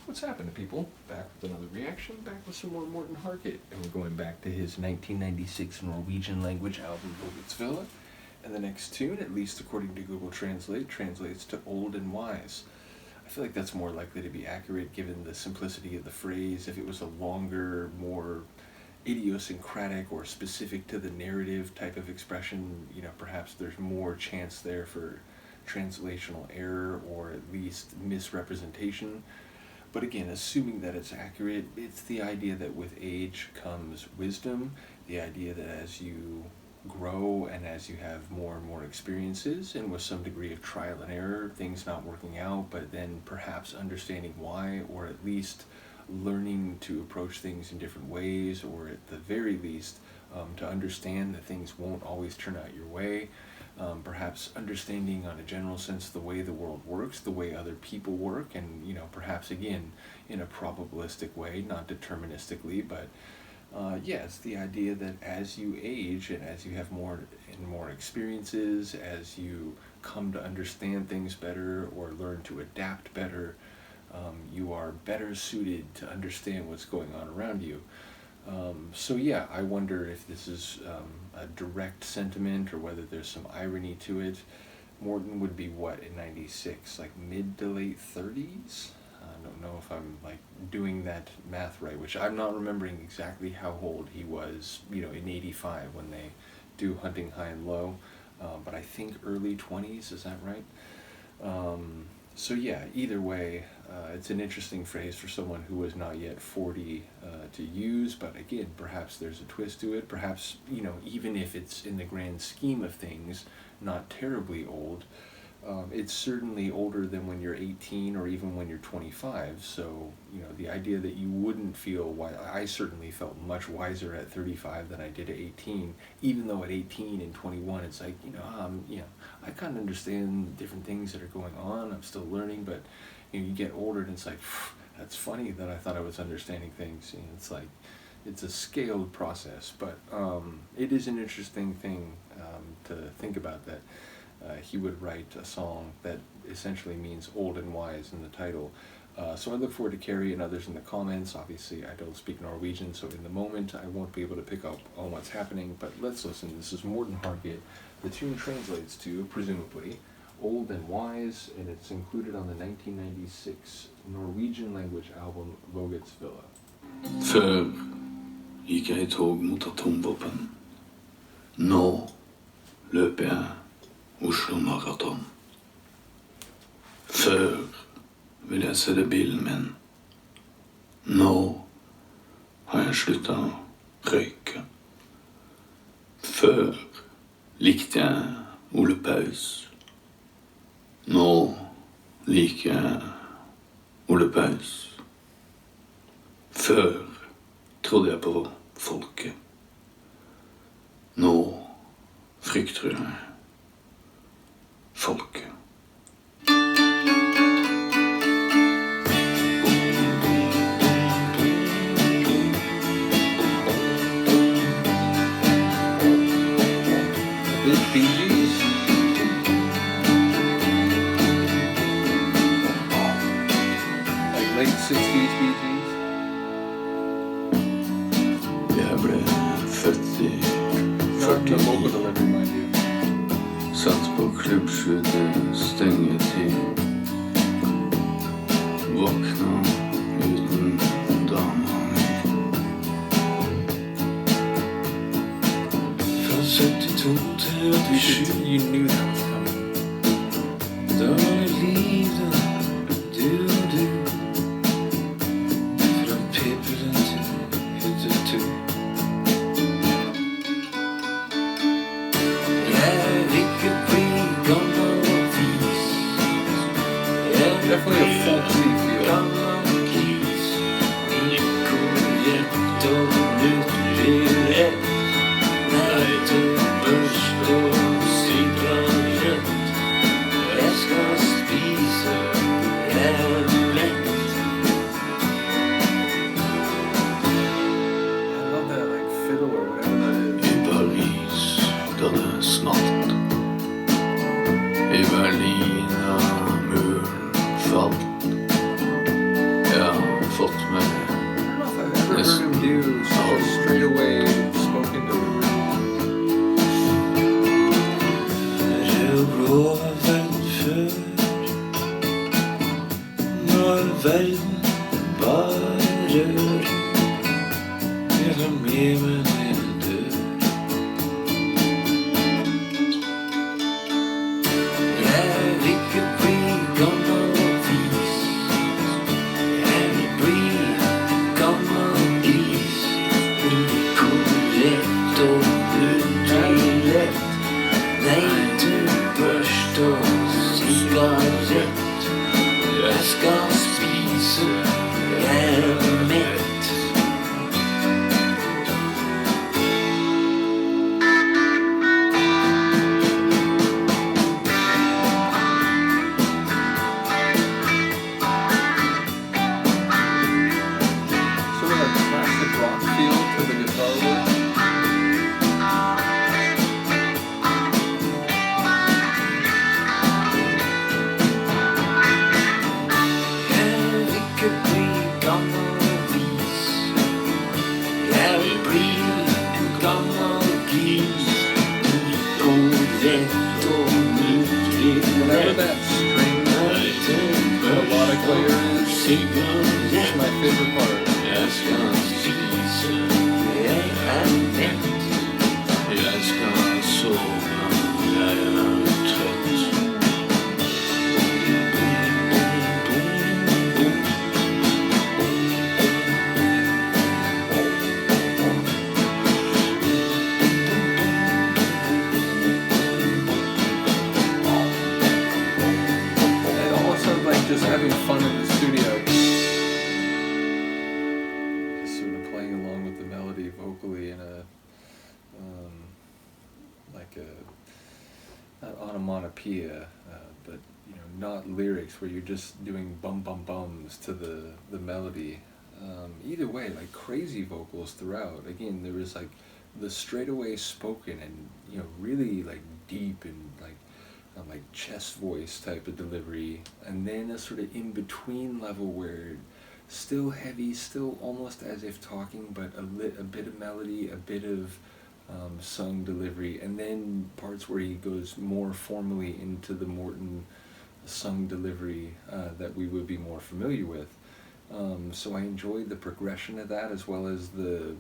What's happening, people? Back with another reaction, back with some more Morten Harket, and we're going back to his 1996 Norwegian language album, Vogts Villa, and the next tune, at least according to Google Translate, translates to Old and Wise. I feel like that's more likely to be accurate given the simplicity of the phrase. If it was a longer, more idiosyncratic or specific to the narrative type of expression, perhaps there's more chance there for translational error or at least misrepresentation. But again, assuming that it's accurate, it's the idea that with age comes wisdom, the idea that as you grow and as you have more and more experiences, and with some degree of trial and error, things not working out, but then perhaps understanding why, or at least learning to approach things in different ways, or at the very least, to understand that things won't always turn out your way. Perhaps understanding on a general sense the way the world works, the way other people work, and perhaps again in a probabilistic way, not deterministically, but it's the idea that as you age and as you have more and more experiences, as you come to understand things better or learn to adapt better, you are better suited to understand what's going on around you. I wonder if this is a direct sentiment or whether there's some irony to it. Morten would be what in 96, like mid to late 30s? I don't know if I'm doing that math right, which I'm not remembering exactly how old he was, in 85 when they do Hunting High and Low, but I think early 20s, is that right? Either way, it's an interesting phrase for someone who was not yet 40 to use, but again, perhaps there's a twist to it. Perhaps, even if it's in the grand scheme of things, not terribly old, it's certainly older than when you're 18 or even when you're 25. So, the idea that you wouldn't feel wise, I certainly felt much wiser at 35 than I did at 18, even though at 18 and 21, it's like, I kind of understand different things that are going on. I'm still learning, but you get older and it's like, that's funny that I thought I was understanding things. It's like, it's a scaled process, but it is an interesting thing to think about that he would write a song that essentially means old and wise in the title. So I look forward to Carrie and others in the comments. Obviously, I don't speak Norwegian, so in the moment I won't be able to pick up on what's happening, but let's listen. This is Morten Harket. The tune translates to, presumably, Old and Wise, and it's included on the 1996 Norwegian language album Vogts Villa. Før gikk jeg i tog mot atomvåpen. Nå løper jeg Oslo Marathon. Før vil jeg selge bilen min. Nå har jeg sluttet å røyke. Før likte jeg Ole Paus. Nå liker jeg Ole Paus. Før trodde jeg på folket. Nå frykter jeg folket. Late 60s Bee Gees. Jeg ble født i Not the vocal 49. delivery, mind you. Satt på klubbslutet stengetid. Våkna uten dama mi. Fra 72 til 87. You knew that was coming. Da var det livet, du og du. Fra pepelen til hyttetur. Jeg vil ikke bli gammal og vis. Jeg vil Definitely a folksy bli feel. gammal gris. Nikk og hjert og nutrerett. Nei til børst og sitralrett. Jeg skal spise, jeg er lett. I love that fiddle or whatever that is. I Paris, da det smalt. I Berlin, da muren falt. verden bare rør. Jeg tar med meg når jeg dør. Jeg vil ikke bli gammel og vis. Jeg vil bli gammel gris. Ukorrekt og utilrett. Nei, du børst og sigarett. Jeg skal spise, jeg er mett. Sort of a classic rock feel to the guitar work. Jeg vil ikke bli gammel og vis. Jeg vil bli en gammel gris. Ukorrekt og Whenever utilrett. that string melodic layer is, it's my favorite part. Jeg skal spise, jeg er mett. Jeg skal sove, jeg er trøtt. It almost sounds like just having fun in the studio. Just sort of playing along with the melody vocally in a, like a, not onomatopoeia, but you know, not lyrics where you're just doing bum bum bums to the melody. Either way, like crazy vocals throughout. Again, there was like the straightaway spoken and you know really like deep and like chest voice type of delivery, and then a sort of in between level where still heavy, still almost as if talking, but a bit of melody, a bit of sung delivery, and then parts where he goes more formally into the Morten sung delivery that we would be more familiar with. So I enjoyed the progression of that as well as the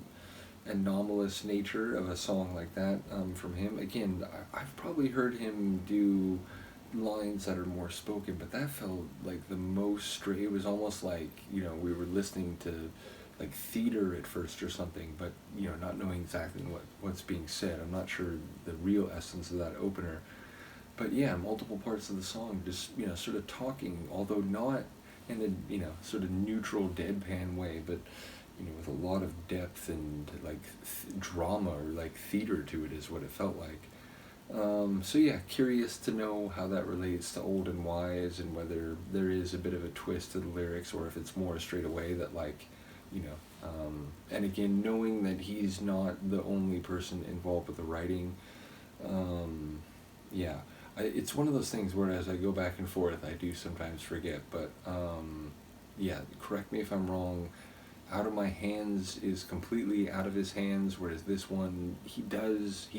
anomalous nature of a song like that from him. Again, I've probably heard him do lines that are more spoken, but that felt like the most straight. It was almost like, you know, we were listening to like theater at first or something, but you know, not knowing exactly what's being said. I'm not sure the real essence of that opener. But yeah, multiple parts of the song just, you know, sort of talking, although not in a, you know, sort of neutral deadpan way, but you know, with a lot of depth and like drama or like theater to it is what it felt like. So yeah, curious to know how that relates to Old and Wise and whether there is a bit of a twist to the lyrics or if it's more straight away that like, you know, and again, knowing that he's not the only person involved with the writing, yeah, it's one of those things where as I go back and forth, I do sometimes forget, but yeah, correct me if I'm wrong. Out of My Hands is completely out of his hands, whereas this one, he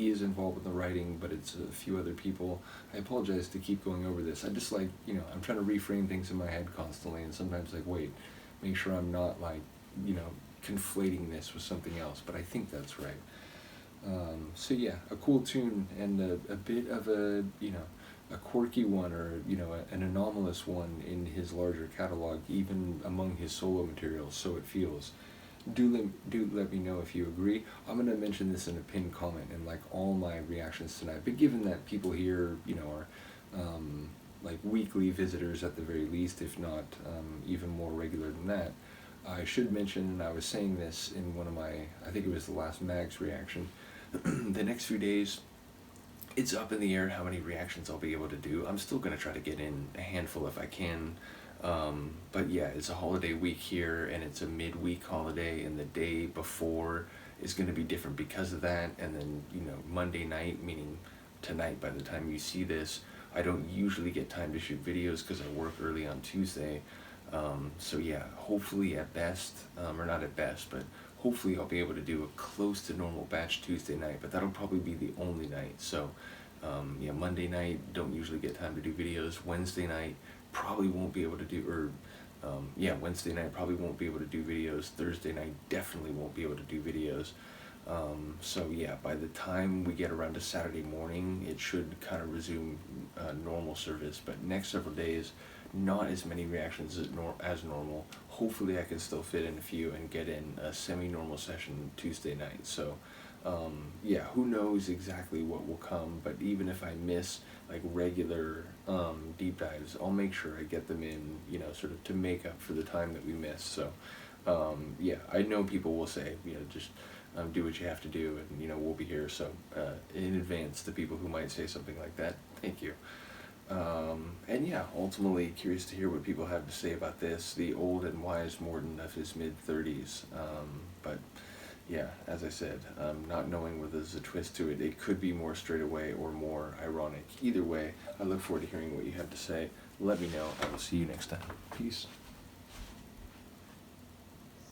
is involved with the writing, but it's a few other people. I apologize to keep going over this. I just like, you know, I'm trying to reframe things in my head constantly, and sometimes like, wait, make sure I'm not like, you know, conflating this with something else, but I think that's right. So yeah, a cool tune and a bit of a, you know, a quirky one or, you know, an anomalous one in his larger catalog, even among his solo material, so it feels. Do let me know if you agree. I'm going to mention this in a pinned comment in like all my reactions tonight, but given that people here, you know, are like weekly visitors at the very least, if not even more regular than that, I should mention, and I was saying this in one of my, I think it was the last Mags reaction, the next few days, it's up in the air how many reactions I'll be able to do. I'm still going to try to get in a handful if I can. But yeah, it's a holiday week here, and it's a midweek holiday, and the day before is going to be different because of that. And then, you know, Monday night, meaning tonight by the time you see this, I don't usually get time to shoot videos because I work early on Tuesday. So yeah, hopefully at best, or not at best, but hopefully I'll be able to do a close to normal batch Tuesday night, but that'll probably be the only night. So yeah, Monday night, don't usually get time to do videos. Wednesday night, probably won't be able to do, or Yeah, Wednesday night probably won't be able to do videos. Thursday night definitely won't be able to do videos. So yeah, by the time we get around to Saturday morning, it should kind of resume normal service. But next several days, not as many reactions as normal. Hopefully I can still fit in a few and get in a semi-normal session Tuesday night. So yeah, who knows exactly what will come, but even if I miss like regular deep dives, I'll make sure I get them in, you know, sort of to make up for the time that we missed. So yeah, I know people will say, you know, just do what you have to do, and you know, we'll be here. So in advance to people who might say something like that, thank you. And yeah, ultimately curious to hear what people have to say about this, the old and wise Morten of his mid-30s. But yeah, as I said, not knowing whether there's a twist to it, it could be more straight away or more ironic. Either way, I look forward to hearing what you have to say. Let me know. I will see you next time. Peace.